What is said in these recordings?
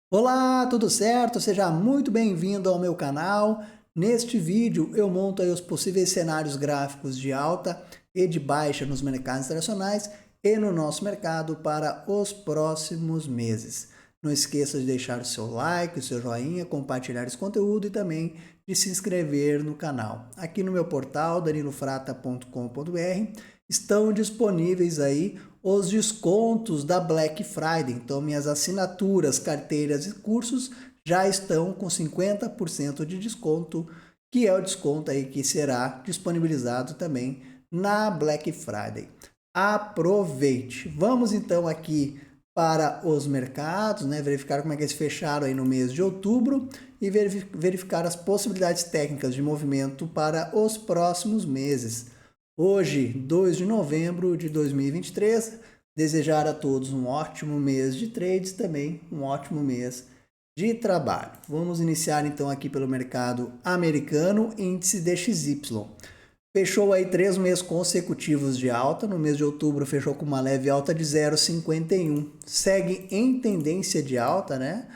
Olá, tudo certo? Seja muito bem-vindo ao meu canal. Neste vídeo eu monto aí os possíveis cenários gráficos de alta e de baixa nos mercados internacionais e no nosso mercado para os próximos meses. Não esqueça de deixar o seu like, o seu joinha, compartilhar esse conteúdo e também de se inscrever no canal. Aqui no meu portal danilofrata.com.br estão disponíveis aí os descontos da Black Friday. Então, minhas assinaturas, carteiras e cursos já estão com 50% de desconto, que é o desconto aí que será disponibilizado também na Black Friday. Aproveite! Vamos então aqui para os mercados, né? Verificar como é que eles fecharam aí no mês de outubro e verificar as possibilidades técnicas de movimento para os próximos meses. Hoje, 2 de novembro de 2023, desejar a todos um ótimo mês de trades, também um ótimo mês de trabalho. Vamos iniciar então aqui pelo mercado americano, índice DXY. Fechou aí 3 meses consecutivos de alta, no mês de outubro fechou com uma leve alta de 0,51. Segue em tendência de alta, né?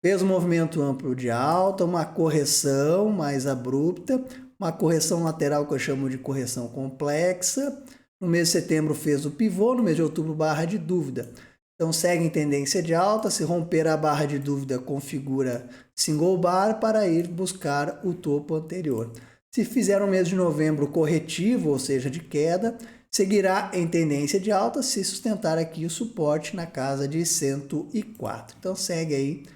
Fez um movimento amplo de alta, uma correção mais abrupta, uma correção lateral que eu chamo de correção complexa. No mês de setembro fez o pivô, no mês de outubro barra de dúvida. Então segue em tendência de alta, se romper a barra de dúvida configura single bar para ir buscar o topo anterior. Se fizer um mês de novembro corretivo, ou seja, de queda, seguirá em tendência de alta se sustentar aqui o suporte na casa de 104. Então segue aí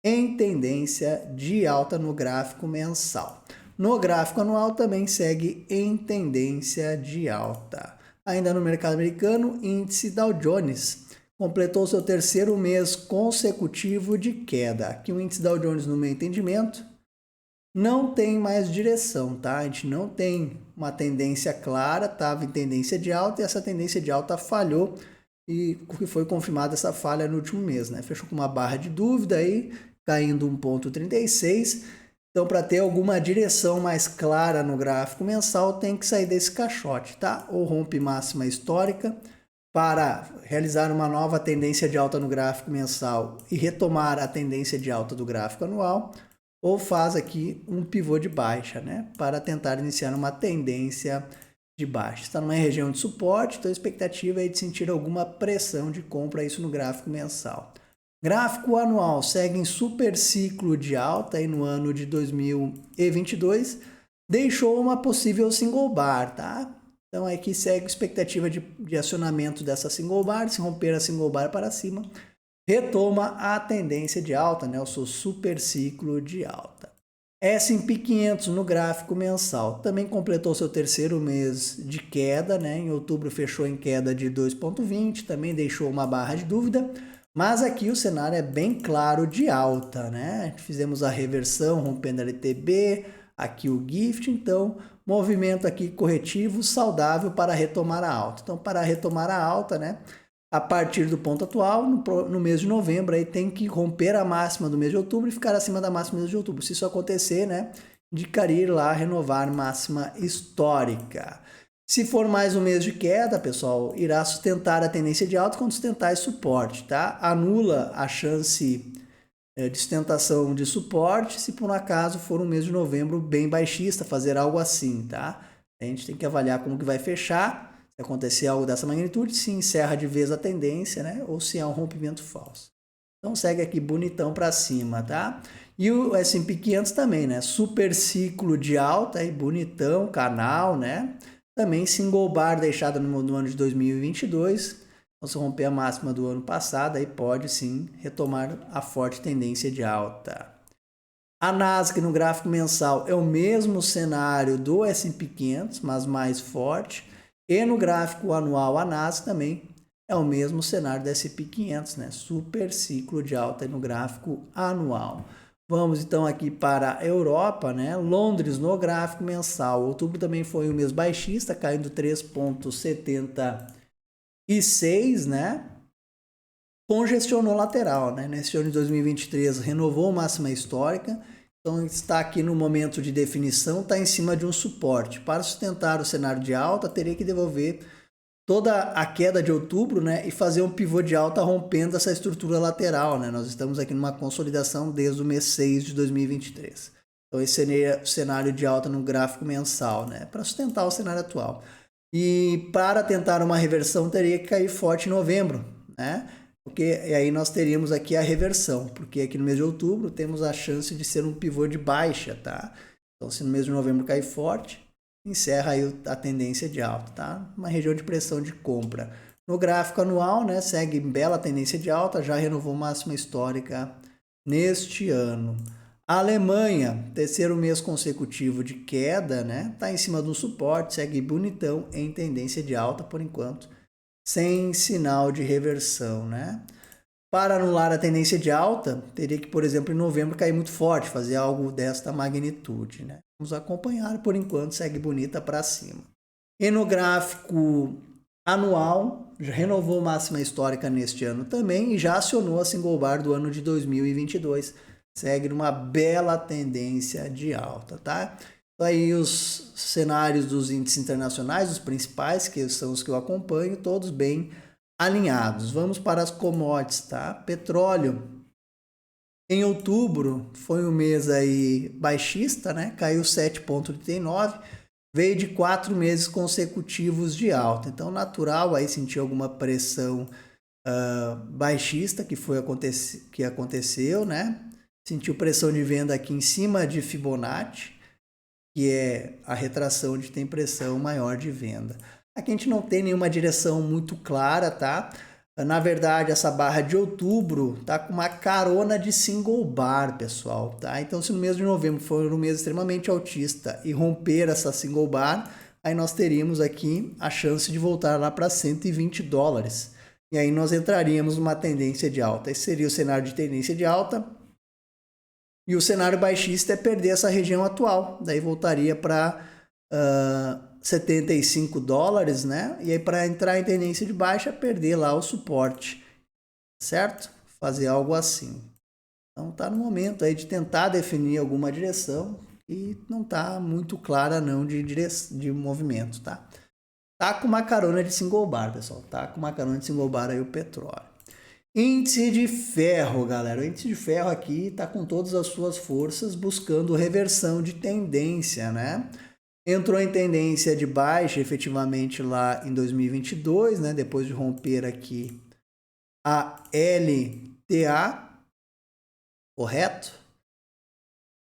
em tendência de alta no gráfico mensal. No gráfico anual também segue em tendência de alta. Ainda no mercado americano, índice Dow Jones completou seu terceiro mês consecutivo de queda. Aqui o índice Dow Jones, no meu entendimento, não tem mais direção, tá? A gente não tem uma tendência clara, estava em tendência de alta e essa tendência de alta falhou e foi confirmada essa falha no último mês, né? Fechou com uma barra de dúvida aí, caindo 1,36. Então, para ter alguma direção mais clara no gráfico mensal, tem que sair desse caixote, tá? Ou rompe máxima histórica para realizar uma nova tendência de alta no gráfico mensal e retomar a tendência de alta do gráfico anual, ou faz aqui um pivô de baixa, né? Para tentar iniciar uma tendência de baixa. Está numa região de suporte, então a expectativa é de sentir alguma pressão de compra, isso no gráfico mensal. Gráfico anual segue em super ciclo de alta aí no ano de 2022, deixou uma possível single bar, tá? Então aqui segue a expectativa de acionamento dessa single bar, se romper a single bar para cima, retoma a tendência de alta, né? O seu super ciclo de alta. S&P 500 no gráfico mensal também completou seu terceiro mês de queda, né? Em outubro fechou em queda de 2,20, também deixou uma barra de dúvida, mas aqui o cenário é bem claro de alta, né? Fizemos a reversão rompendo a LTB, aqui o GIFT, então movimento aqui corretivo saudável para retomar a alta. Então para retomar a alta, né? A partir do ponto atual, no mês de novembro, aí tem que romper a máxima do mês de outubro e ficar acima da máxima do mês de outubro. Se isso acontecer, né, indicaria ir lá renovar máxima histórica. Se for mais um mês de queda, pessoal, irá sustentar a tendência de alta quando sustentar esse suporte, tá? Anula a chance de sustentação de suporte se por um acaso for um mês de novembro bem baixista, fazer algo assim, tá? A gente tem que avaliar como que vai fechar. Se acontecer algo dessa magnitude, se encerra de vez a tendência, né? Ou se é um rompimento falso. Então segue aqui bonitão para cima, tá? E o S&P 500 também, né? Super ciclo de alta aí, bonitão, canal, né? Também single bar deixado no ano de 2022. Então, se romper a máxima do ano passado, aí pode sim retomar a forte tendência de alta. A Nasdaq no gráfico mensal é o mesmo cenário do S&P 500, mas mais forte. E no gráfico anual, a Nasdaq também é o mesmo cenário do S&P 500, né? Super ciclo de alta no gráfico anual. Vamos então aqui para a Europa, né? Londres no gráfico mensal. Outubro também foi um mês baixista, caindo 3,76, né? Congestionou lateral, né? Nesse ano de 2023 renovou máxima histórica, então está aqui no momento de definição, está em cima de um suporte. Para sustentar o cenário de alta, teria que devolver toda a queda de outubro, né, e fazer um pivô de alta rompendo essa estrutura lateral, né? Nós estamos aqui numa consolidação desde o mês 6 de 2023. Então esse seria o cenário de alta no gráfico mensal, né, para sustentar o cenário atual. E para tentar uma reversão teria que cair forte em novembro, né? Porque aí nós teríamos aqui a reversão, porque aqui no mês de outubro temos a chance de ser um pivô de baixa, tá? Então se no mês de novembro cair forte, encerra aí a tendência de alta, tá? Uma região de pressão de compra. No gráfico anual, né, segue bela tendência de alta, já renovou máxima histórica neste ano. A Alemanha, terceiro mês consecutivo de queda, né? Tá em cima do suporte, segue bonitão em tendência de alta por enquanto, sem sinal de reversão, né? Para anular a tendência de alta, teria que, por exemplo, em novembro cair muito forte, fazer algo desta magnitude, né? Vamos acompanhar, por enquanto segue bonita para cima. E no gráfico anual, já renovou máxima histórica neste ano também e já acionou a single bar do ano de 2022. Segue numa bela tendência de alta, tá? Então aí os cenários dos índices internacionais, os principais, que são os que eu acompanho, todos bem alinhados. Vamos para as commodities, tá? Petróleo, em outubro, foi um mês aí baixista, né? Caiu 7,39, veio de 4 meses consecutivos de alta. Então, natural aí sentir alguma pressão baixista que aconteceu, né? Sentiu pressão de venda aqui em cima de Fibonacci, que é a retração onde tem pressão maior de venda. Aqui a gente não tem nenhuma direção muito clara, tá? Na verdade, essa barra de outubro tá com uma carona de single bar, pessoal, tá? Então, se no mês de novembro for um mês extremamente altista e romper essa single bar, aí nós teríamos aqui a chance de voltar lá para 120 dólares. E aí nós entraríamos numa tendência de alta. Esse seria o cenário de tendência de alta. E o cenário baixista é perder essa região atual. Daí voltaria para 75 dólares, né? E aí para entrar em tendência de baixa, perder lá o suporte, certo? Fazer algo assim. Então tá no momento aí de tentar definir alguma direção e não tá muito clara não de movimento, tá? Tá com uma carona de single bar, pessoal. Tá com uma carona de single bar aí o petróleo. Índice de ferro, galera. O índice de ferro aqui está com todas as suas forças buscando reversão de tendência, né? Entrou em tendência de baixa efetivamente lá em 2022, né? Depois de romper aqui a LTA, correto?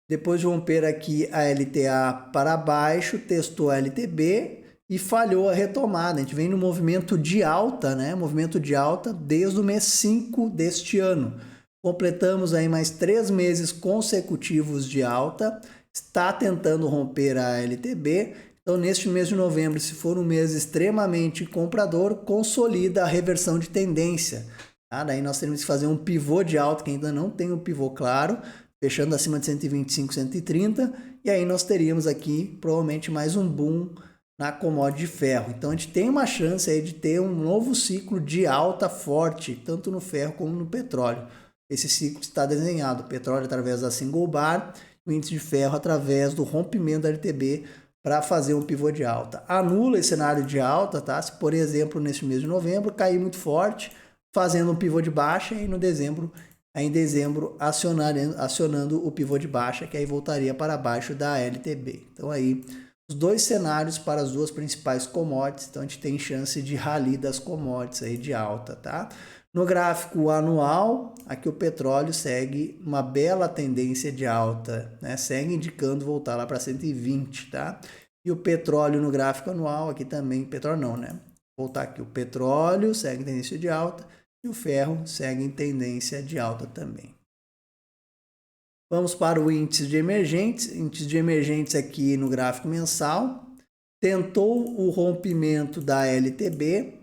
Depois de romper aqui a LTA para baixo, testou a LTB e falhou a retomada. A gente vem no movimento de alta, né? Movimento de alta desde o mês 5 deste ano. Completamos aí mais 3 meses consecutivos de alta. Está tentando romper a LTB. Então, neste mês de novembro, se for um mês extremamente comprador, consolida a reversão de tendência. Tá? Daí nós teremos que fazer um pivô de alta, que ainda não tem um pivô claro, fechando acima de 125, 130. E aí nós teríamos aqui provavelmente mais um boom na commodity de ferro. Então a gente tem uma chance aí de ter um novo ciclo de alta forte, tanto no ferro como no petróleo. Esse ciclo está desenhado, o petróleo através da single bar, o índice de ferro através do rompimento da LTB para fazer um pivô de alta. Anula esse cenário de alta, tá? Se por exemplo neste mês de novembro cair muito forte, fazendo um pivô de baixa e em dezembro acionando o pivô de baixa, que aí voltaria para baixo da LTB. Então aí os dois cenários para as duas principais commodities, então a gente tem chance de rally das commodities aí de alta, tá? No gráfico anual, aqui o petróleo segue uma bela tendência de alta, né? Segue indicando voltar lá para 120, tá? E o petróleo no gráfico anual, aqui também, petróleo não, né? Voltar aqui, o petróleo segue em tendência de alta e o ferro segue em tendência de alta também. Vamos para o índice de emergentes. Índice de emergentes aqui no gráfico mensal. Tentou o rompimento da LTB,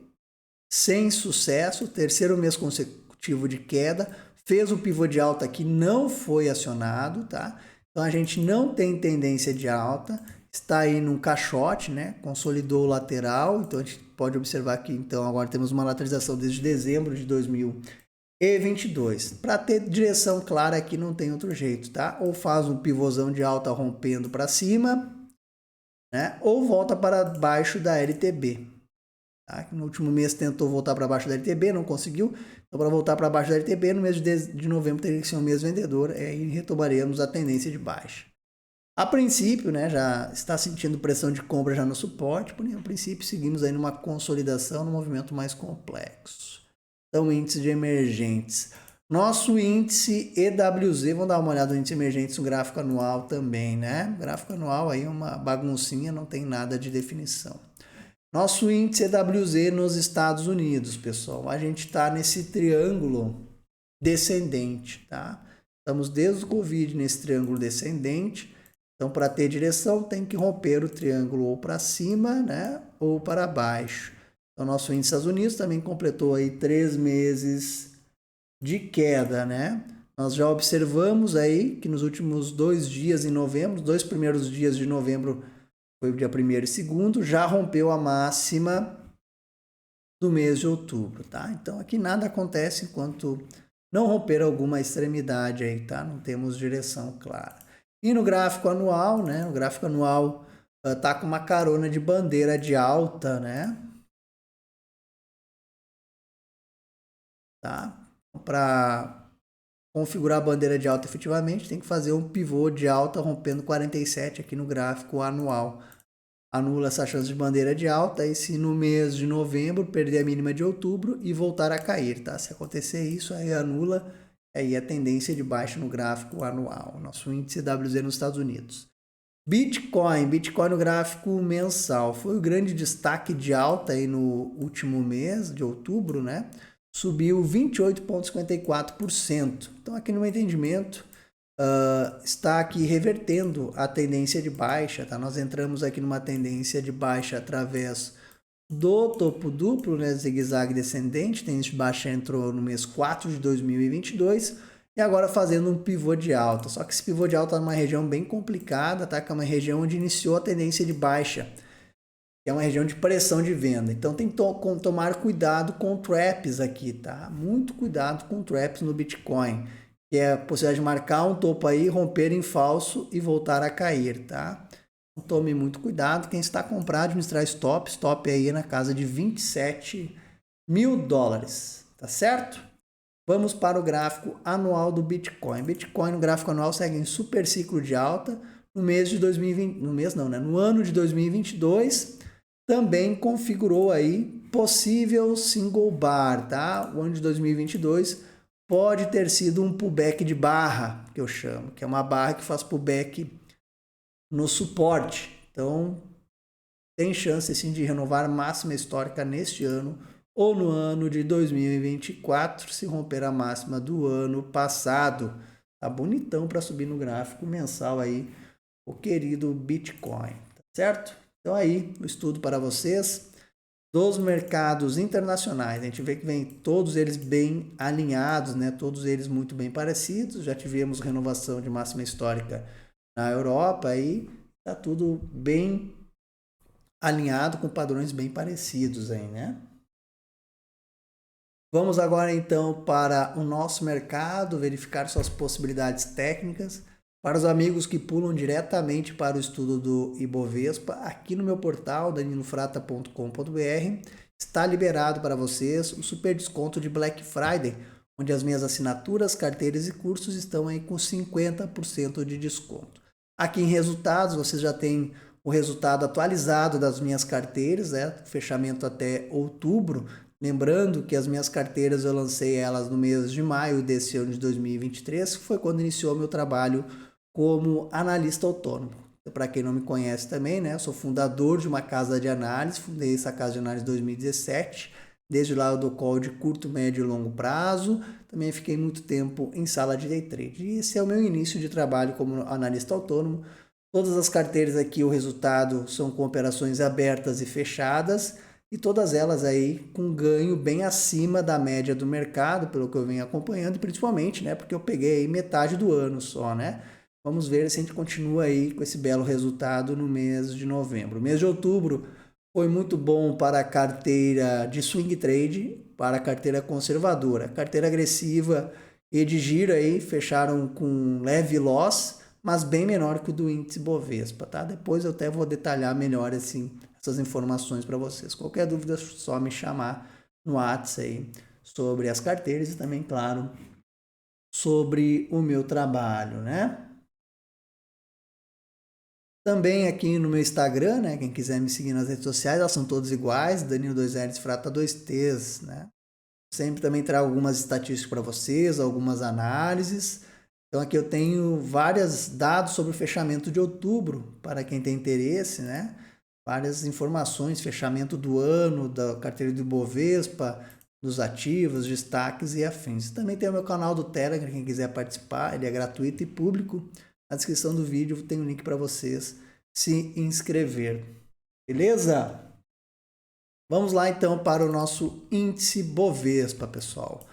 sem sucesso, terceiro mês consecutivo de queda. Fez o pivô de alta que não foi acionado, tá? Então a gente não tem tendência de alta. Está aí num caixote, né? Consolidou o lateral. Então a gente pode observar que então agora temos uma lateralização desde dezembro de 2022. Para ter direção clara aqui não tem outro jeito, tá? Ou faz um pivôzão de alta rompendo para cima, né? Ou volta para baixo da LTB. tá? No último mês tentou voltar para baixo da LTB, não conseguiu. Então, para voltar para baixo da LTB, no mês de novembro teria que ser um mês vendedor, e retomaremos a tendência de baixa. A princípio, né, já está sentindo pressão de compra já no suporte, porém, a princípio, seguimos aí numa consolidação, num movimento mais complexo. Então, índice de emergentes. Nosso índice EWZ, vamos dar uma olhada no índice emergentes no gráfico anual também, né? O gráfico anual aí é uma baguncinha, não tem nada de definição. Nosso índice EWZ nos Estados Unidos, pessoal, a gente está nesse triângulo descendente, tá? Estamos desde o Covid nesse triângulo descendente, então para ter direção tem que romper o triângulo ou para cima, né, ou para baixo. Então nosso índice Estados Unidos também completou aí 3 meses de queda, né? Nós já observamos aí que nos últimos 2 dias em novembro, os 2 primeiros dias de novembro, foi o dia 1º e 2º, já rompeu a máxima do mês de outubro, tá? Então aqui nada acontece enquanto não romper alguma extremidade aí, tá? Não temos direção clara. E no gráfico anual, né? O gráfico anual tá com uma carona de bandeira de alta, né? Tá? Para configurar a bandeira de alta efetivamente, tem que fazer um pivô de alta rompendo 47 aqui no gráfico anual. Anula essa chance de bandeira de alta, e se no mês de novembro perder a mínima de outubro e voltar a cair, tá? Se acontecer isso, aí anula aí a tendência de baixa no gráfico anual, nosso índice WZ nos Estados Unidos. Bitcoin no gráfico mensal, foi o grande destaque de alta aí no último mês de outubro, né? Subiu 28,54%. Então aqui no meu entendimento, está aqui revertendo a tendência de baixa, tá? Nós entramos aqui numa tendência de baixa através do topo duplo, né, zigue-zague descendente. Tendência de baixa entrou no mês 4 de 2022 e agora fazendo um pivô de alta. Só que esse pivô de alta é uma região bem complicada, tá? Que é uma região onde iniciou a tendência de baixa, que é uma região de pressão de venda. Então tem que tomar cuidado com traps aqui, tá? Muito cuidado com traps no Bitcoin, que é a possibilidade de marcar um topo aí, romper em falso e voltar a cair, tá? Então, tome muito cuidado. Quem está comprado, administrar stop aí na casa de 27 mil dólares, tá certo? Vamos para o gráfico anual do Bitcoin. Bitcoin no gráfico anual segue em super ciclo de alta. No mês de 2020, no ano de 2022, também configurou aí possível single bar, tá? O ano de 2022 pode ter sido um pullback de barra, que eu chamo, que é uma barra que faz pullback no suporte. Então, tem chance sim de renovar máxima histórica neste ano ou no ano de 2024, se romper a máxima do ano passado. Tá bonitão para subir no gráfico mensal aí, o querido Bitcoin, tá certo? Então aí, o estudo para vocês dos mercados internacionais. A gente vê que vem todos eles bem alinhados, né? Todos eles muito bem parecidos. Já tivemos renovação de máxima histórica na Europa, aí tá tudo bem alinhado com padrões bem parecidos aí, né? Vamos agora então para o nosso mercado, verificar suas possibilidades técnicas. Para os amigos que pulam diretamente para o estudo do Ibovespa, aqui no meu portal, danilofrata.com.br, está liberado para vocês o super desconto de Black Friday, onde as minhas assinaturas, carteiras e cursos estão aí com 50% de desconto. Aqui em resultados, vocês já têm o resultado atualizado das minhas carteiras, né? Fechamento até outubro. Lembrando que as minhas carteiras eu lancei elas no mês de maio desse ano de 2023, que foi quando iniciou meu trabalho como analista autônomo. Para quem não me conhece também, né? Eu sou fundador de uma casa de análise, fundei essa casa de análise em 2017. Desde lá eu dou call de curto, médio e longo prazo. Também fiquei muito tempo em sala de day trade. E esse é o meu início de trabalho como analista autônomo. Todas as carteiras aqui, o resultado são com operações abertas e fechadas, e todas elas aí com ganho bem acima da média do mercado, pelo que eu venho acompanhando, principalmente, né, porque eu peguei aí metade do ano só, né? Vamos ver se a gente continua aí com esse belo resultado no mês de novembro. O mês de outubro foi muito bom para a carteira de swing trade, para a carteira conservadora. Carteira agressiva e de giro aí fecharam com leve loss, mas bem menor que o do índice Bovespa, tá? Depois eu até vou detalhar melhor assim essas informações para vocês. Qualquer dúvida é só me chamar no WhatsApp aí sobre as carteiras e também, claro, sobre o meu trabalho, né? Também aqui no meu Instagram, né? Quem quiser me seguir nas redes sociais, elas são todas iguais, Danilo 2Ls Frata 2Ts, né? Sempre também trago algumas estatísticas para vocês, algumas análises. Então aqui eu tenho vários dados sobre o fechamento de outubro, para quem tem interesse, né? Várias informações, fechamento do ano, da carteira do Ibovespa, dos ativos, destaques e afins. Também tem o meu canal do Telegram, quem quiser participar, ele é gratuito e público. Na descrição do vídeo tem um link para vocês se inscrever. Beleza? Vamos lá então para o nosso índice Bovespa, pessoal.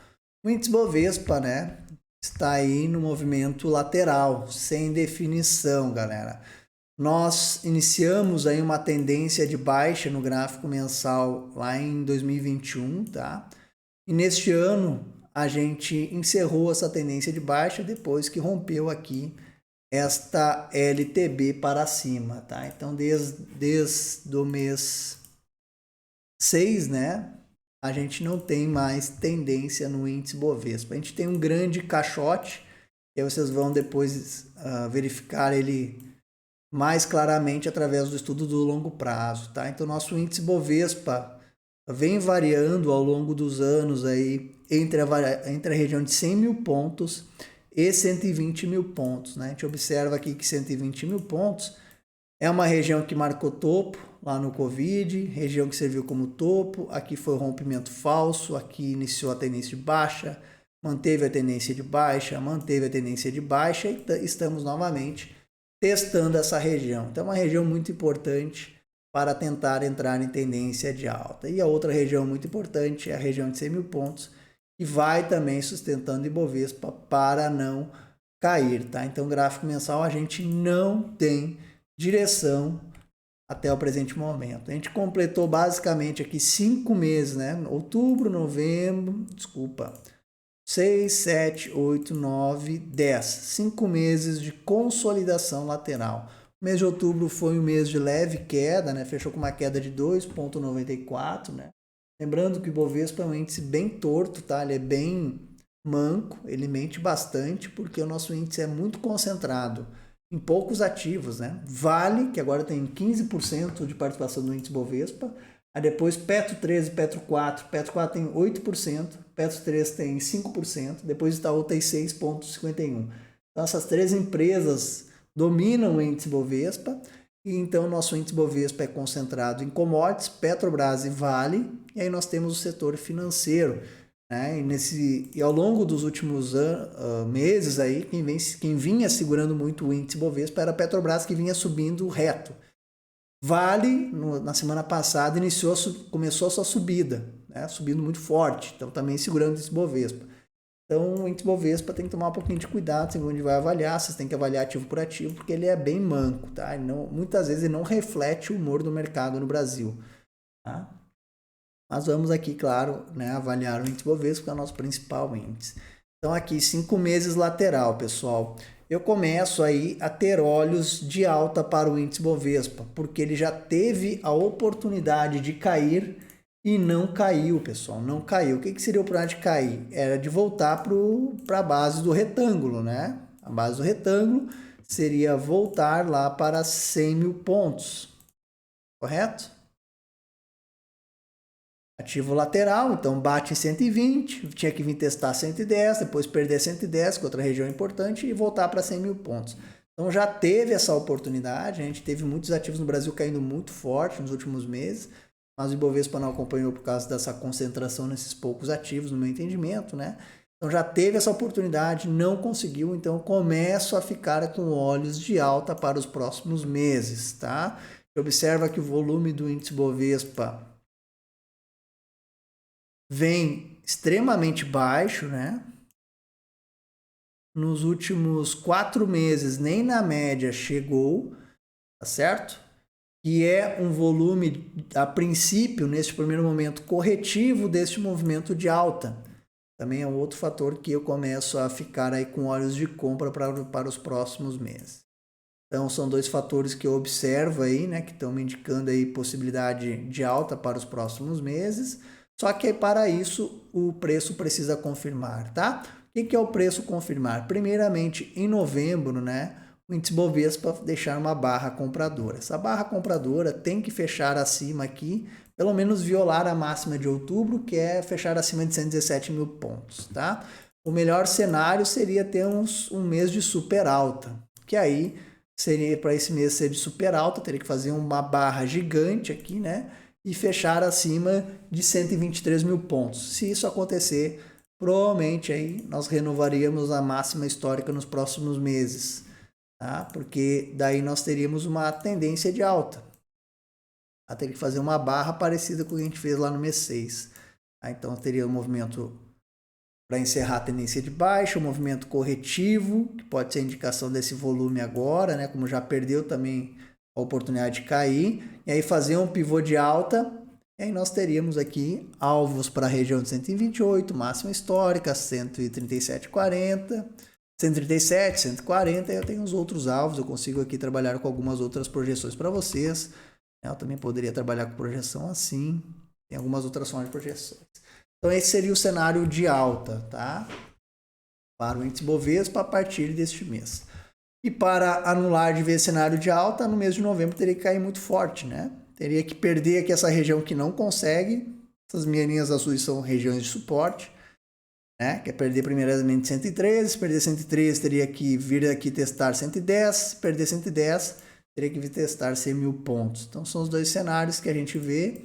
O índice Bovespa, né, está aí no movimento lateral, sem definição, galera. Nós iniciamos aí uma tendência de baixa no gráfico mensal lá em 2021, tá? E neste ano a gente encerrou essa tendência de baixa depois que rompeu aqui esta LTB para cima, tá? Então desde o mês 6, né, a gente não tem mais tendência no índice Bovespa. A gente tem um grande caixote, e aí vocês vão depois verificar ele mais claramente através do estudo do longo prazo, tá? Então nosso índice Bovespa vem variando ao longo dos anos aí entre a região de 100 mil pontos e 120 mil pontos, né? A gente observa aqui que 120 mil pontos é uma região que marcou topo lá no Covid, região que serviu como topo, aqui foi o rompimento falso, aqui iniciou a tendência de baixa, manteve a tendência de baixa, manteve a tendência de baixa e estamos novamente testando essa região. Então é uma região muito importante para tentar entrar em tendência de alta. E a outra região muito importante é a região de 100 mil pontos, que vai também sustentando Ibovespa para não cair, tá? Então gráfico mensal a gente não tem direção até o presente momento. A gente completou basicamente aqui 5 meses, né? Outubro, novembro, 6, 7, 8, 9, 10. 5 meses de consolidação lateral. O mês de outubro foi um mês de leve queda, né? Fechou com uma queda de 2,94, né? Lembrando que o Ibovespa é um índice bem torto, tá? Ele é bem manco, ele mente bastante porque o nosso índice é muito concentrado em poucos ativos, né? Vale, que agora tem 15% de participação no índice Bovespa. Aí depois Petro 13, Petro 4. Petro 4 tem 8%, Petro 3 tem 5%, depois Itaú tem 6,51%. Então essas três empresas dominam o índice Bovespa, e então o nosso índice Bovespa é concentrado em commodities, Petrobras e Vale, e aí nós temos o setor financeiro, né? E ao longo dos últimos meses aí, quem vinha segurando muito o índice Bovespa era a Petrobras, que vinha subindo reto. Vale, na semana passada, começou a sua subida, né? Subindo muito forte, então também segurando esse Bovespa. Então o índice Bovespa tem que tomar um pouquinho de cuidado, segundo onde vai avaliar, vocês têm que avaliar ativo por ativo, porque ele é bem manco, tá? Muitas vezes ele não reflete o humor do mercado no Brasil, tá? Mas vamos aqui, claro, né, avaliar o índice Bovespa, que é o nosso principal índice. Então aqui 5 meses lateral, pessoal. Eu começo aí a ter olhos de alta para o índice Bovespa, porque ele já teve a oportunidade de cair e não caiu, pessoal, não caiu. O que seria a oportunidade de cair? Era de voltar para a base do retângulo, né? A base do retângulo seria voltar lá para 100 mil pontos, correto? Ativo lateral, então bate em 120, tinha que vir testar 110, depois perder 110, que é outra região importante, e voltar para 100 mil pontos. Então já teve essa oportunidade, a gente teve muitos ativos no Brasil caindo muito forte nos últimos meses, mas o Ibovespa não acompanhou por causa dessa concentração nesses poucos ativos, no meu entendimento, né? Então já teve essa oportunidade, não conseguiu, então eu começo a ficar com olhos de alta para os próximos meses, tá? Observa que o volume do índice Bovespa vem extremamente baixo, né? Nos últimos 4 meses nem na média chegou, tá certo? Que é um volume, a princípio, neste primeiro momento, corretivo deste movimento de alta. Também é um outro fator que eu começo a ficar aí com olhos de compra para os próximos meses. Então são dois fatores que eu observo aí, né, que estão me indicando aí possibilidade de alta para os próximos meses. Só que para isso o preço precisa confirmar, tá? O que é o preço confirmar? Primeiramente, em novembro, né, o índice Bovespa deixar uma barra compradora. Essa barra compradora tem que fechar acima aqui, pelo menos violar a máxima de outubro, que é fechar acima de 117 mil pontos, tá? O melhor cenário seria ter um mês de super alta, que aí seria para esse mês ser de super alta, teria que fazer uma barra gigante aqui, né? E fechar acima de 123 mil pontos. Se isso acontecer, provavelmente aí nós renovaríamos a máxima histórica nos próximos meses, tá? Porque daí nós teríamos uma tendência de alta. Teria que fazer uma barra parecida com o que a gente fez lá no mês 6. Tá? Então teria um movimento para encerrar a tendência de baixa, um movimento corretivo, que pode ser indicação desse volume agora, né? Como já perdeu também a oportunidade de cair, e aí fazer um pivô de alta, e aí nós teríamos aqui alvos para a região de 128, máxima histórica, 137,40, 137, 140, e eu tenho os outros alvos, eu consigo aqui trabalhar com algumas outras projeções para vocês. Eu também poderia trabalhar com projeção assim, tem algumas outras formas de projeções. Então esse seria o cenário de alta, tá? Para o índice Bovespa a partir deste mês. E para anular de vez cenário de alta, no mês de novembro teria que cair muito forte, né? Teria que perder aqui essa região que não consegue. Essas minhas linhas azuis são regiões de suporte, né? Que é perder primeiramente 113, perder 113 teria que vir aqui testar 110, perder 110 teria que vir testar 100 mil pontos. Então são os dois cenários que a gente vê.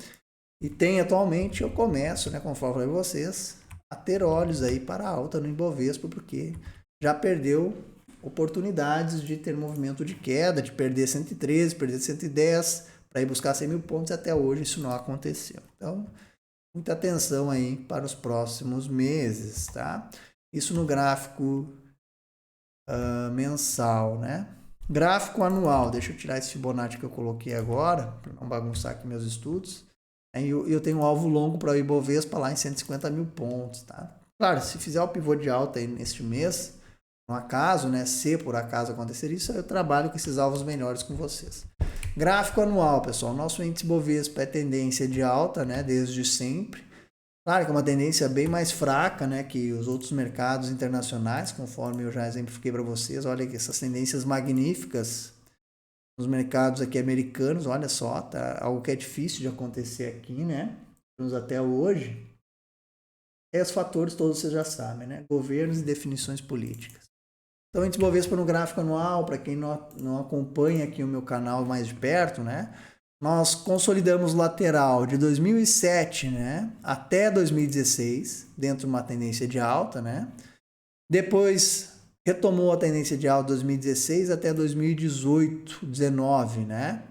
E tem atualmente, eu começo, né, conforme eu falei vocês, a ter olhos aí para a alta no Ibovespa, porque já perdeu oportunidades de ter movimento de queda, de perder 113, perder 110, para ir buscar 100 mil pontos, e até hoje isso não aconteceu. Então, muita atenção aí para os próximos meses, tá? Isso no gráfico mensal, né? Gráfico anual, deixa eu tirar esse Fibonacci que eu coloquei agora, para não bagunçar aqui meus estudos. Eu tenho um alvo longo para o Ibovespa lá em 150 mil pontos, tá? Claro, se fizer o pivô de alta aí neste mês, no acaso, né? Se por acaso acontecer isso, eu trabalho com esses alvos melhores com vocês. Gráfico anual, pessoal. Nosso índice Bovespa é tendência de alta, né? Desde sempre. Claro que é uma tendência bem mais fraca, né? Que os outros mercados internacionais, conforme eu já exemplifiquei para vocês. Olha que essas tendências magníficas nos mercados aqui americanos, olha só, tá algo que é difícil de acontecer aqui, né? Até hoje. E os fatores todos vocês já sabem, né? Governos e definições políticas. Então, a gente Bovespa no gráfico anual, para quem não acompanha aqui o meu canal mais de perto, né? Nós consolidamos lateral de 2007, né, até 2016, dentro de uma tendência de alta, né? Depois retomou a tendência de alta de 2016 até 2018, 19, né?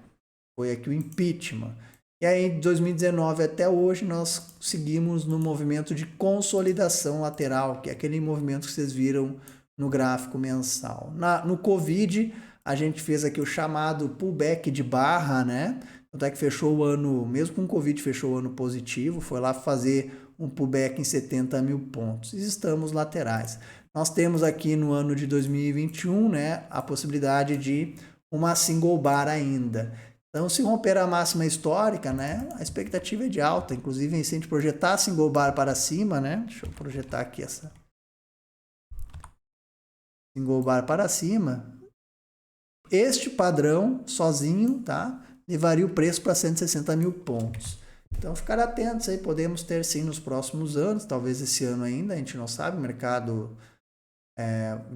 Foi aqui o impeachment. E aí, de 2019 até hoje, nós seguimos no movimento de consolidação lateral, que é aquele movimento que vocês viram no gráfico mensal. No Covid, a gente fez aqui o chamado pullback de barra, né? Até que fechou o ano, mesmo com o Covid, fechou o ano positivo, foi lá fazer um pullback em 70 mil pontos. E estamos laterais. Nós temos aqui no ano de 2021, né, a possibilidade de uma single bar ainda. Então, se romper a máxima histórica, né, a expectativa é de alta. Inclusive, se a gente projetar a single bar para cima, né, deixa eu projetar aqui essa single bar para cima, este padrão sozinho, tá, levaria o preço para 160 mil pontos. Então, ficar atentos aí, podemos ter sim nos próximos anos, talvez esse ano ainda, a gente não sabe, o mercado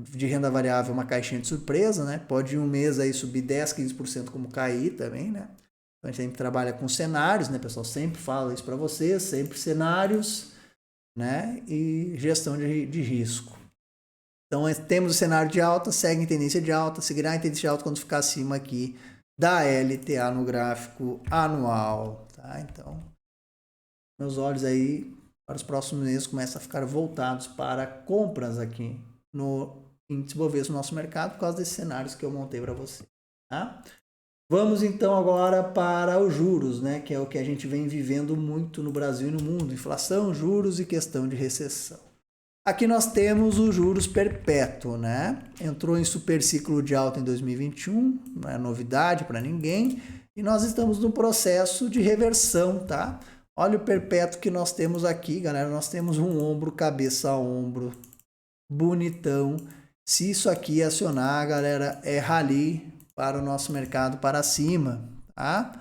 de renda variável é uma caixinha de surpresa, né? Pode em um mês aí subir 10, 15% como cair também, né? Então a gente sempre trabalha com cenários, né, pessoal? Sempre falo isso para vocês, sempre cenários, né? E gestão de risco. Então temos o cenário de alta, segue em tendência de alta, seguirá em tendência de alta quando ficar acima aqui da LTA no gráfico anual, tá? Então, meus olhos aí para os próximos meses começam a ficar voltados para compras aqui no índice Bovespa no nosso mercado, por causa desses cenários que eu montei para você, tá? Vamos então agora para os juros, né, que é o que a gente vem vivendo muito no Brasil e no mundo, inflação, juros e questão de recessão. Aqui nós temos os juros perpétuo, né? Entrou em super ciclo de alta em 2021, não é novidade para ninguém, e nós estamos no processo de reversão, tá? Olha o perpétuo que nós temos aqui, galera. Nós temos um ombro, cabeça a ombro, bonitão. Se isso aqui acionar, galera, é rally para o nosso mercado para cima, tá?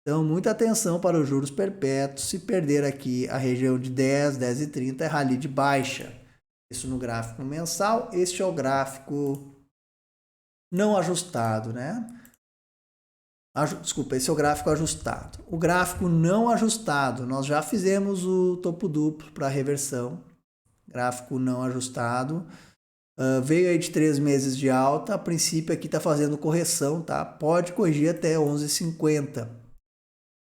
Então, muita atenção para os juros perpétuos. Se perder aqui a região de 10, 10,30 é rally de baixa. Isso no gráfico mensal. Este é o gráfico não ajustado, né? Desculpa, esse é o gráfico ajustado. O gráfico não ajustado, nós já fizemos o topo duplo para reversão. Gráfico não ajustado. Veio aí de 3 meses de alta. A princípio aqui está fazendo correção, tá? Pode corrigir até 11,50.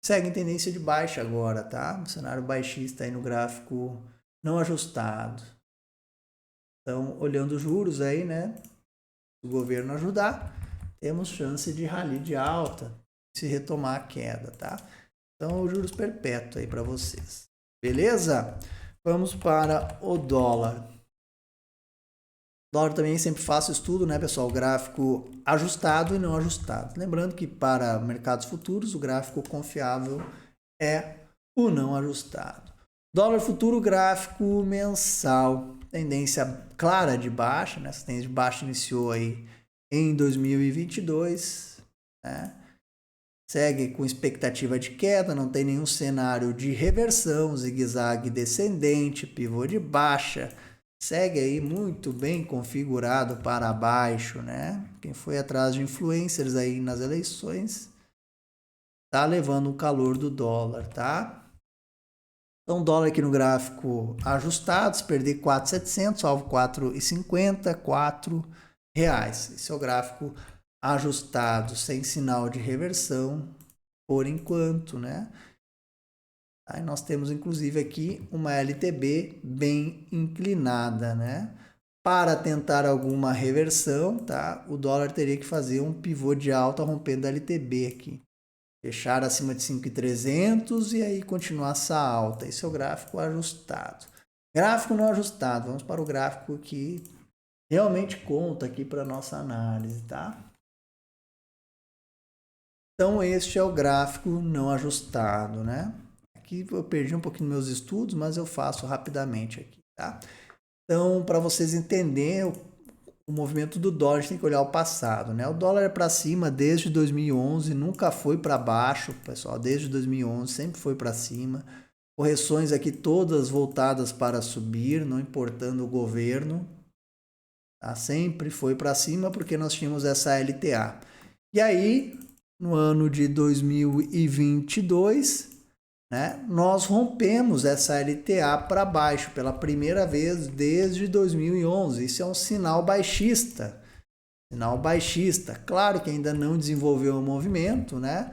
Segue em tendência de baixa agora, tá? Um cenário baixista aí no gráfico não ajustado. Então, olhando os juros aí, né? Se o governo ajudar, temos chance de rally de alta, se retomar a queda, tá? Então, os juros perpétuos aí para vocês. Beleza? Vamos para o dólar. Dólar também sempre faço estudo, né, pessoal? Gráfico ajustado e não ajustado. Lembrando que para mercados futuros, o gráfico confiável é o não ajustado. Dólar futuro, gráfico mensal. Tendência clara de baixa, né? Essa tendência de baixa iniciou aí em 2022, né? Segue com expectativa de queda, não tem nenhum cenário de reversão, zigue-zague descendente, pivô de baixa. Segue aí muito bem configurado para baixo, né? Quem foi atrás de influencers aí nas eleições tá levando o calor do dólar, tá? Então, dólar aqui no gráfico ajustado, se perder 4.700, alvo 4,50, R$ 4. Esse é o gráfico ajustado, sem sinal de reversão, por enquanto, né? Aí nós temos, inclusive, aqui uma LTB bem inclinada, né? Para tentar alguma reversão, tá? O dólar teria que fazer um pivô de alta rompendo a LTB aqui. Fechar acima de 5.300 e aí continuar essa alta. Esse é o gráfico ajustado. Gráfico não ajustado. Vamos para o gráfico que realmente conta aqui para nossa análise, tá? Então, este é o gráfico não ajustado, né? Aqui eu perdi um pouquinho meus estudos, mas eu faço rapidamente aqui, tá? Então, para vocês entenderem o movimento do dólar, a gente tem que olhar o passado, né? O dólar é para cima desde 2011, nunca foi para baixo, pessoal. Desde 2011 sempre foi para cima. Correções aqui todas voltadas para subir, não importando o governo. Tá? Sempre foi para cima porque nós tínhamos essa LTA. E aí, no ano de 2022, né, nós rompemos essa LTA para baixo pela primeira vez desde 2011. Isso é um sinal baixista. Sinal baixista. Claro que ainda não desenvolveu o movimento, né?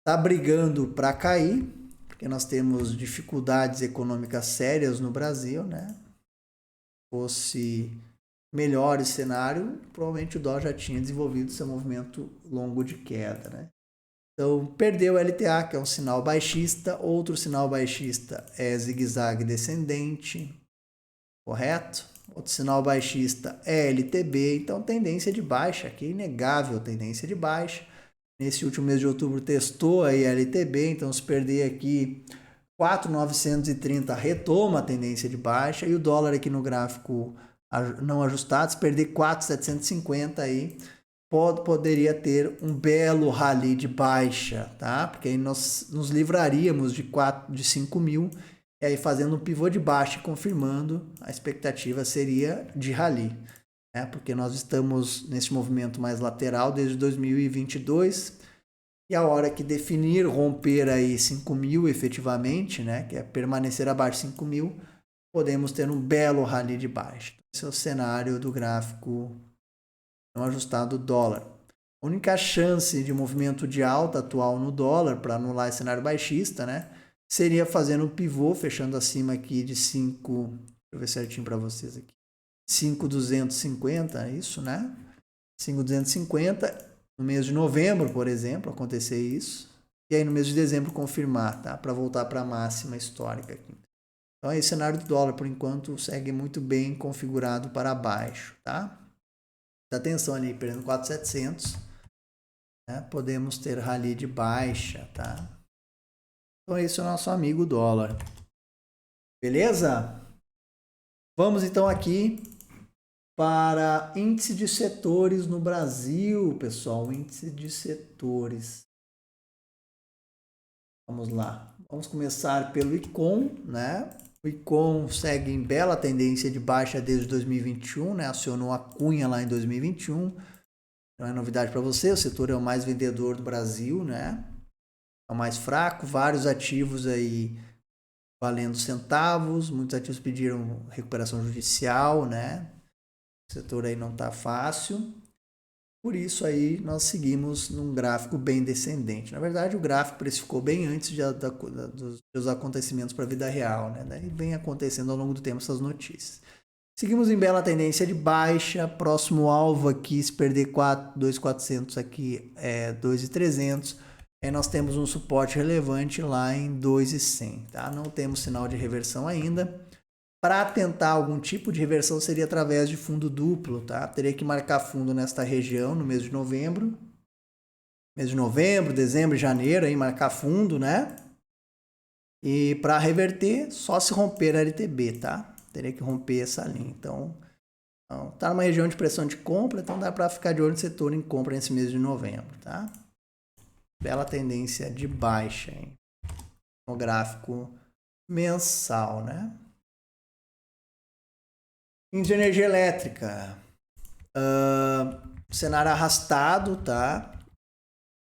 Tá brigando para cair, porque nós temos dificuldades econômicas sérias no Brasil, né? Se fosse melhor esse cenário, provavelmente o dólar já tinha desenvolvido seu movimento longo de queda, né? Então, perdeu o LTA, que é um sinal baixista. Outro sinal baixista é zigue-zague descendente, correto? Outro sinal baixista é LTB. Então, tendência de baixa, aqui é inegável tendência de baixa. Nesse último mês de outubro testou aí a LTB, então se perder aqui 4.930 retoma a tendência de baixa. E o dólar aqui no gráfico não ajustado, se perder 4.750 aí, poderia ter um belo rally de baixa, tá? Porque aí nós nos livraríamos de 5 mil, e aí fazendo um pivô de baixa e confirmando, a expectativa seria de rally, né? Porque nós estamos nesse movimento mais lateral desde 2022, e a hora que definir romper aí 5 mil efetivamente, né? Que é permanecer abaixo de 5 mil, podemos ter um belo rally de baixa. Esse é o cenário do gráfico não ajustado do dólar. A única chance de movimento de alta atual no dólar para anular esse cenário baixista, né, seria fazendo um pivô, fechando acima aqui de 5, deixa eu ver certinho para vocês aqui, 5.250, é isso, né? 5.250 no mês de novembro, por exemplo, acontecer isso, e aí no mês de dezembro confirmar, tá? Para voltar para a máxima histórica aqui. Então, esse cenário do dólar, por enquanto, segue muito bem configurado para baixo, tá? Atenção ali, perdendo 4.700, né? Podemos ter rally de baixa, tá? Então, esse é o nosso amigo dólar. Beleza? Vamos então aqui para índice de setores no Brasil, pessoal. Índice de setores. Vamos lá. Vamos começar pelo ICOM, né? O ICOM segue em bela tendência de baixa desde 2021, né? Acionou a cunha lá em 2021. Não é novidade para você, o setor é o mais vendedor do Brasil, né? É o mais fraco, vários ativos aí valendo centavos, muitos ativos pediram recuperação judicial, né? O setor aí não está fácil. Por isso aí nós seguimos num gráfico bem descendente. Na verdade, o gráfico precificou bem antes dos acontecimentos para a vida real, né? Daí vem acontecendo ao longo do tempo essas notícias. Seguimos em bela tendência de baixa, próximo alvo aqui, se perder 2.400 aqui é 2.300. Aí nós temos um suporte relevante lá em 2.100, tá? Não temos sinal de reversão ainda. Para tentar algum tipo de reversão seria através de fundo duplo, tá? Teria que marcar fundo nesta região no mês de novembro. Mês de novembro, dezembro, janeiro, aí marcar fundo, né? E para reverter, só se romper a LTB, tá? Teria que romper essa linha. Então, tá numa região de pressão de compra, então dá para ficar de olho no setor em compra nesse mês de novembro, tá? Bela tendência de baixa, hein? No gráfico mensal, né? Índice de energia elétrica. Cenário arrastado, tá?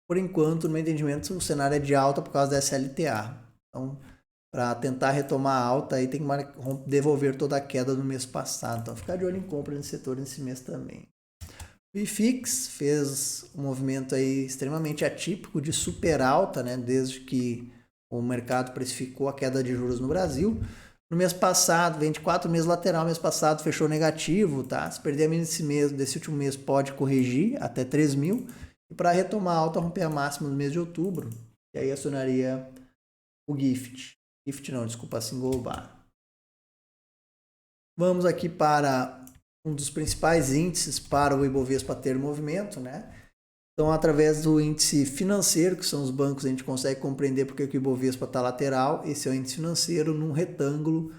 Por enquanto, no meu entendimento, o cenário é de alta por causa da SLTA. Então, para tentar retomar a alta, aí tem que devolver toda a queda do mês passado. Então, ficar de olho em compra nesse setor nesse mês também. O IFIX fez um movimento aí extremamente atípico de super alta, né? Desde que o mercado precificou a queda de juros no Brasil. No mês passado, vem de 4 meses lateral, mês passado fechou negativo, tá? Se perder a mínima desse último mês, pode corrigir até 3 mil. E para retomar a alta, romper a máxima no mês de outubro. E aí acionaria o GIFT. GIFT não, desculpa, a Single Bar. Vamos aqui para um dos principais índices para o Ibovespa ter movimento, né? Então, através do índice financeiro, que são os bancos, a gente consegue compreender porque o Ibovespa está lateral. Esse é o índice financeiro num retângulo,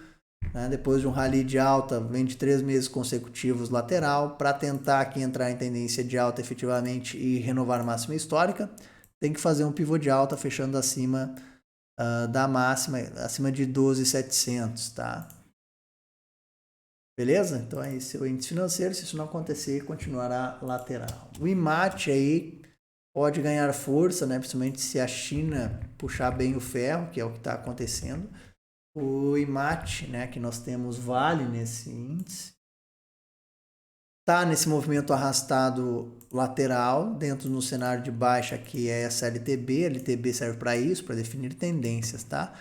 né? Depois de um rally de alta, vem de 3 meses consecutivos lateral. Para tentar aqui entrar em tendência de alta efetivamente e renovar a máxima histórica, tem que fazer um pivô de alta fechando acima da máxima, acima de 12.700, tá? Beleza? Então esse é o índice financeiro. Se isso não acontecer, continuará lateral. O IMAT aí pode ganhar força, né? Principalmente se a China puxar bem o ferro, que é o que está acontecendo. O IMAT, né? Que nós temos Vale nesse índice, está nesse movimento arrastado lateral, dentro do cenário de baixa que é essa LTB. A LTB serve para isso, para definir tendências, tá?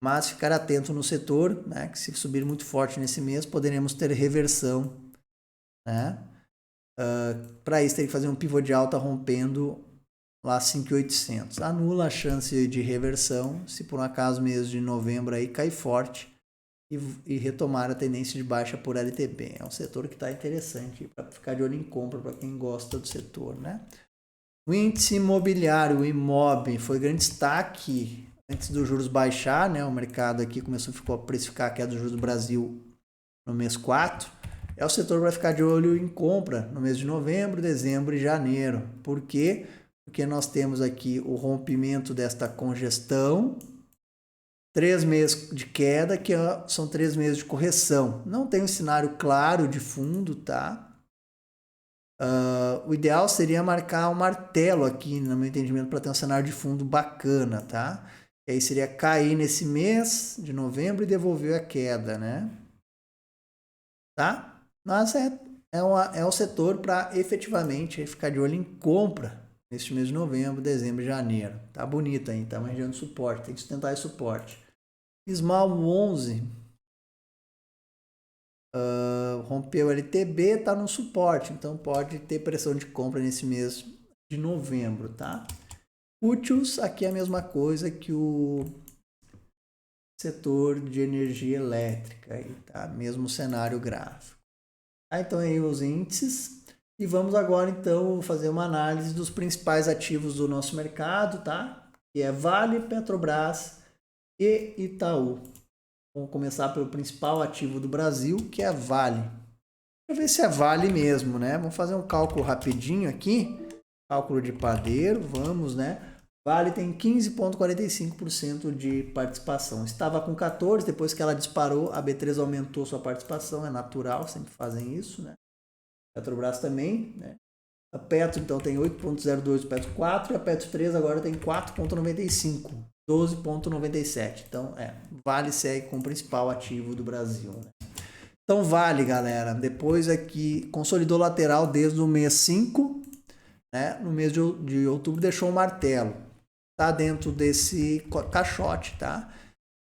Mas ficar atento no setor, né, que se subir muito forte nesse mês, poderemos ter reversão, né? Para isso, tem que fazer um pivô de alta rompendo lá 5.800. Anula a chance de reversão se por um acaso mês de novembro aí cair forte e retomar a tendência de baixa por LTB. É um setor que está interessante para ficar de olho em compra para quem gosta do setor, né? O índice imobiliário, o IMOB, foi grande destaque antes dos juros baixar, né? O mercado aqui começou a precificar a queda dos juros do Brasil no mês 4. É o setor que vai ficar de olho em compra no mês de novembro, dezembro e janeiro. Por quê? Porque nós temos aqui o rompimento desta congestão, 3 meses de queda, que são 3 meses de correção. Não tem um cenário claro de fundo, tá? O ideal seria marcar um martelo aqui, no meu entendimento, para ter um cenário de fundo bacana, tá? E aí seria cair nesse mês de novembro e devolver a queda, né? Tá? Mas é um setor para efetivamente ficar de olho em compra neste mês de novembro, dezembro e janeiro. Tá bonito aí, tá uma região de suporte, tem que sustentar esse suporte. Small 11 rompeu o LTB, tá no suporte, então pode ter pressão de compra nesse mês de novembro, tá? Úteis, aqui é a mesma coisa que o setor de energia elétrica, aí, tá? Mesmo cenário gráfico. Então aí os índices. E vamos agora então fazer uma análise dos principais ativos do nosso mercado, tá? Que é Vale, Petrobras e Itaú. Vamos começar pelo principal ativo do Brasil, que é a Vale. Deixa eu ver se é Vale mesmo, né? Vamos fazer um cálculo rapidinho aqui. Cálculo de padeiro, vamos, né? Vale tem 15,45% de participação. Estava com 14%, depois que ela disparou, a B3 aumentou sua participação, é natural, sempre fazem isso, né? Petrobras também, né? A Petro, então, tem 8,02%, Petro 4%, e a Petro 3 agora tem 4,95%, 12,97%. Então, Vale segue com o principal ativo do Brasil, né? Então, Vale, galera, depois aqui, consolidou lateral desde o mês 5, né? No mês de outubro deixou um martelo. Tá dentro desse caixote, tá?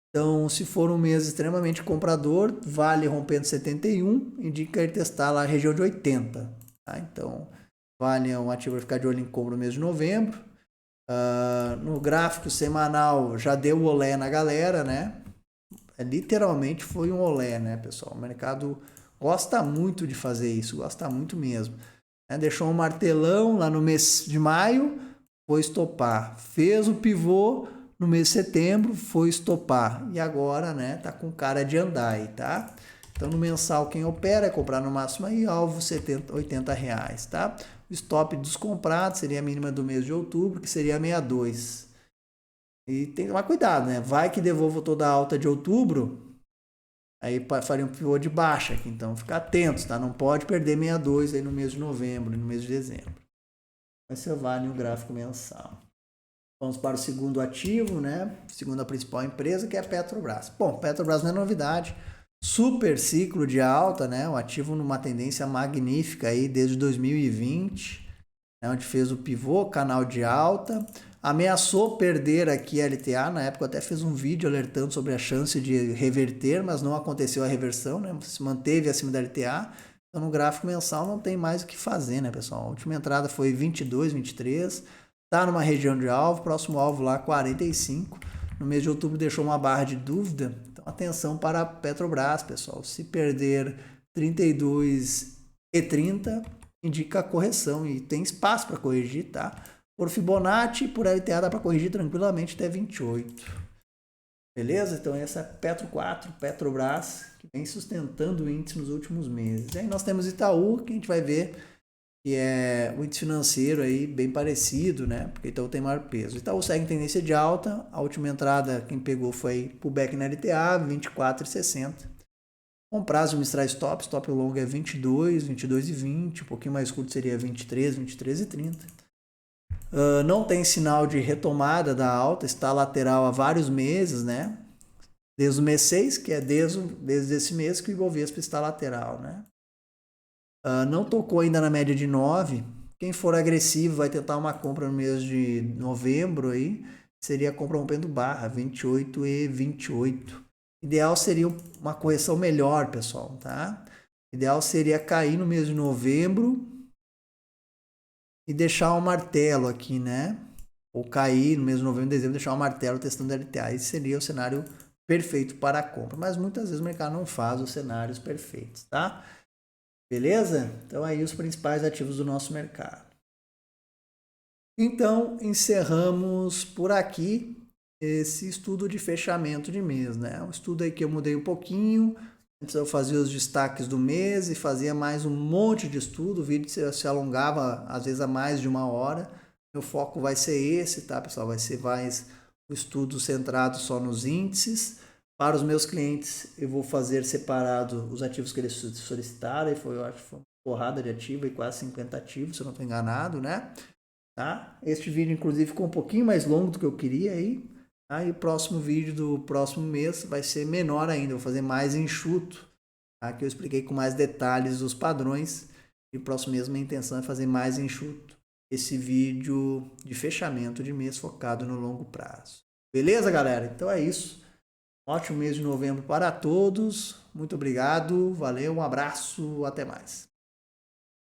Então, se for um mês extremamente comprador, Vale rompendo 71, indica ele testar lá a região de 80, tá? Então, Vale é um ativo para ficar de olho em compra no mês de novembro. No gráfico semanal já deu olé na galera, né? Literalmente foi um olé, né, pessoal? O mercado gosta muito de fazer isso, gosta muito mesmo. Deixou um martelão lá no mês de maio, foi estopar. Fez o pivô no mês de setembro, foi estopar. E agora, né, tá com cara de andar aí, tá? Então, no mensal, quem opera é comprar no máximo aí, alvo R$70, R$80, tá? O stop dos comprados seria a mínima do mês de outubro, que seria 62. E tem que tomar cuidado, né? Vai que devolvo toda a alta de outubro, aí faria um pivô de baixa aqui. Então, fica atento, tá? Não pode perder 62 aí no mês de novembro e no mês de dezembro. Vai ser Vale no gráfico mensal. Vamos para o segundo ativo, né? Segunda principal empresa, que é a Petrobras. Bom, Petrobras não é novidade. Super ciclo de alta, né? O ativo numa tendência magnífica aí desde 2020, né? Onde fez o pivô, canal de alta. Ameaçou perder aqui a LTA. Na época eu até fiz um vídeo alertando sobre a chance de reverter, mas não aconteceu a reversão, né? Se manteve acima da LTA. Então, no gráfico mensal não tem mais o que fazer, né, pessoal? A última entrada foi 22, 23. Tá numa região de alvo, próximo alvo lá 45. No mês de outubro deixou uma barra de dúvida. Então, atenção para a Petrobras, pessoal. Se perder 32,30, indica a correção e tem espaço para corrigir, tá? Por Fibonacci, por LTA dá para corrigir tranquilamente até 28. Beleza? Então essa é Petro 4, Petrobras, que vem sustentando o índice nos últimos meses. Aí nós temos Itaú, que a gente vai ver que é o índice financeiro aí bem parecido, né? Porque Itaú tem maior peso. Itaú segue em tendência de alta. A última entrada, quem pegou foi pullback na LTA, 24,60. Com prazo de mistrar stop longo é 22, 22,20. Um pouquinho mais curto seria 23, 23,30. Não tem sinal de retomada da alta, está lateral há vários meses, né? Desde o mês 6, que é desde esse mês que o Ibovespa está lateral, né? Não tocou ainda na média de 9. Quem for agressivo vai tentar uma compra no mês de novembro aí, seria a compra rompendo barra, 28,28. Ideal seria uma correção melhor, pessoal, tá? Ideal seria cair no mês de novembro e deixar um martelo aqui, né? Ou cair no mês de novembro e dezembro, deixar um martelo testando a LTA. Esse seria o cenário perfeito para a compra. Mas muitas vezes o mercado não faz os cenários perfeitos, tá? Beleza? Então aí os principais ativos do nosso mercado. Então encerramos por aqui esse estudo de fechamento de mês, né? Um estudo aí que eu mudei um pouquinho. Antes eu fazia os destaques do mês e fazia mais um monte de estudo. O vídeo se alongava às vezes a mais de 1 hora. Meu foco vai ser esse, tá, pessoal? Vai ser mais o estudo centrado só nos índices. Para os meus clientes, eu vou fazer separado os ativos que eles solicitaram. Eu acho que foi uma porrada de ativo, e quase 50 ativos, se eu não estou enganado, né? Tá? Este vídeo, inclusive, ficou um pouquinho mais longo do que eu queria aí. Tá? E o próximo vídeo do próximo mês vai ser menor ainda, vou fazer mais enxuto. Tá? Que eu expliquei com mais detalhes os padrões. E o próximo mês minha intenção é fazer mais enxuto esse vídeo de fechamento de mês focado no longo prazo. Beleza, galera? Então é isso. Ótimo mês de novembro para todos. Muito obrigado. Valeu, um abraço. Até mais.